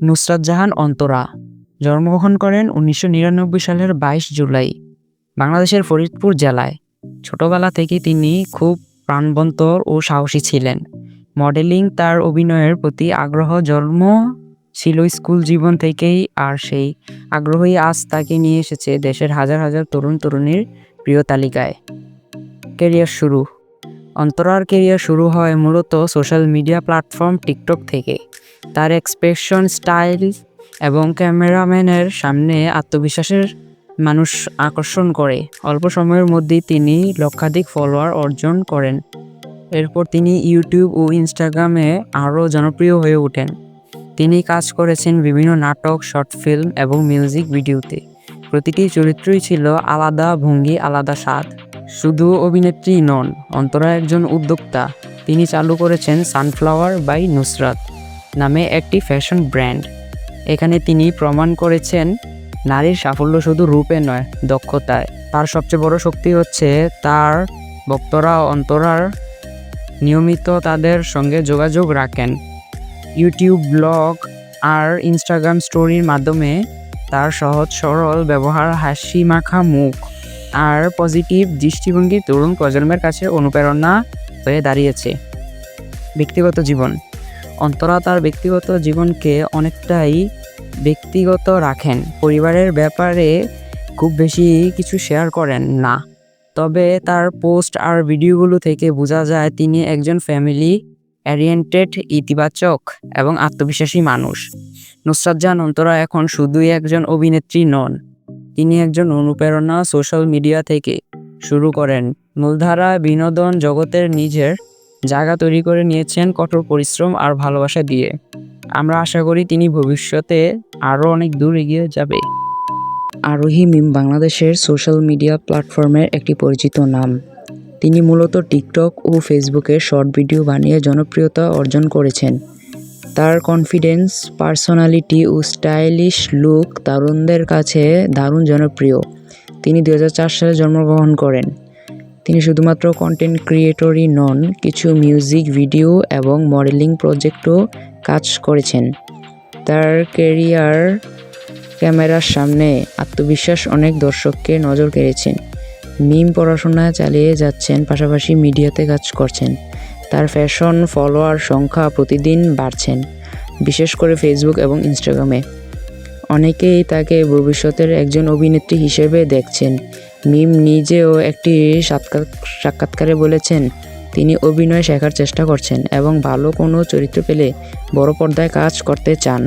নুসরাত জাহান অন্তরা জন্মগ্রহণ করেন ১৯৯৯ সালের ২২ জুলাই বাংলাদেশের ফরিদপুর জেলায়। ছোটবেলা থেকে তিনি খুব প্রাণবন্ত ও সাহসী ছিলেন। মডেলিং তার অভিনয়ের প্রতি আগ্রহ জন্ম ছিল স্কুল জীবন থেকেই, আর সেই আগ্রহই আজ তাকে নিয়ে এসেছে দেশের হাজার হাজার তরুণ তরুণীর প্রিয় তালিকায়। ক্যারিয়ার শুরু। অন্তরার ক্যারিয়ার শুরু হয় মূলত সোশ্যাল মিডিয়া প্ল্যাটফর্ম টিকটক থেকে। তার এক্সপ্রেশন, স্টাইল এবং ক্যামেরাম্যানের সামনে আত্মবিশ্বাসের মানুষ আকর্ষণ করে। অল্প সময়ের মধ্যেই তিনি লক্ষাধিক ফলোয়ার অর্জন করেন। এরপর তিনি ইউটিউব ও ইনস্টাগ্রামে আরও জনপ্রিয় হয়ে ওঠেন। তিনি কাজ করেছেন বিভিন্ন নাটক, শর্ট ফিল্ম এবং মিউজিক ভিডিওতে। প্রতিটি চরিত্রই ছিল আলাদা ভঙ্গি, আলাদা স্বাদ। শুধু অভিনেত্রী নন, অন্তরা একজন উদ্যোক্তা। তিনি চালু করেছেন সানফ্লাওয়ার বাই নুসরাত নামে একটি ফ্যাশন ব্র্যান্ড। এখানে তিনি প্রমাণ করেছেন নারীর সাফল্য শুধু রূপে নয়, দক্ষতায়। তার সবচেয়ে বড় শক্তি হচ্ছে তার ভক্তরা। অন্তরার নিয়মিত তাদের সঙ্গে যোগাযোগ রাখেন ইউটিউব, ব্লগ আর ইনস্টাগ্রাম স্টোরির মাধ্যমে। তার সহজ সরল ব্যবহার, হাসি মাখা মুখ আর পজিটিভ দৃষ্টিভঙ্গি তরুণ প্রজন্মের কাছে অনুপ্রেরণা হয়ে দাঁড়িয়েছে। ব্যক্তিগত জীবন। অন্তরা তার ব্যক্তিগত জীবনকে অনেকটাই ব্যক্তিগত রাখেন। পরিবারের ব্যাপারে খুব বেশি কিছু শেয়ার করেন না, তবে তার পোস্ট আর ভিডিওগুলো থেকে বোঝা যায় তিনি একজন ফ্যামিলি ওরিয়েন্টেড, ইতিবাচক এবং আত্মবিশ্বাসী মানুষ। নুসরাত জাহান অন্তরা এখন শুধুই একজন অভিনেত্রী নন, তিনি একজন অনুপ্রেরণা। সোশ্যাল মিডিয়া থেকে শুরু করেন মূলধারা বিনোদন জগতের নিজের জায়গা তৈরি করে নিয়েছেন কঠোর পরিশ্রম আর ভালোবাসা দিয়ে। আমরা আশা করি তিনি ভবিষ্যতে আরও অনেক দূর এগিয়ে যাবে। আরোহী মিম বাংলাদেশের সোশ্যাল মিডিয়া প্ল্যাটফর্মের একটি পরিচিত নাম। তিনি মূলত টিকটক ও ফেসবুকে শর্ট ভিডিও বানিয়ে জনপ্রিয়তা অর্জন করেছেন। তার কনফিডেন্স, পার্সোনালিটি ও স্টাইলিশ লুক তরুণদের কাছে দারুণ জনপ্রিয়। তিনি ২০০৪ সালে জন্মগ্রহণ করেন। তিনি শুধুমাত্র কন্টেন্ট ক্রিয়েটরই নন, কিছু মিউজিক ভিডিও এবং মডেলিং প্রজেক্টও কাজ করেছেন। তার ক্যারিয়ার ক্যামেরার সামনে আত্মবিশ্বাস অনেক দর্শককে নজর কেড়েছেন। মিম পড়াশোনা চালিয়ে যাচ্ছেন, পাশাপাশি মিডিয়াতে কাজ করছেন। তার ফ্যাশন ফলোয়ার সংখ্যা প্রতিদিন বাড়ছেন, বিশেষ করে ফেসবুক এবং ইনস্টাগ্রামে। অনেকেই তাকে ভবিষ্যতের একজন অভিনেত্রী হিসেবে দেখছেন। মিম নিজেও একটি সাক্ষাৎকারে বলেছেন তিনি অভিনয় শেখার চেষ্টা করছেন এবং ভালো কোনো চরিত্র পেলে বড় পর্দায় কাজ করতে চান।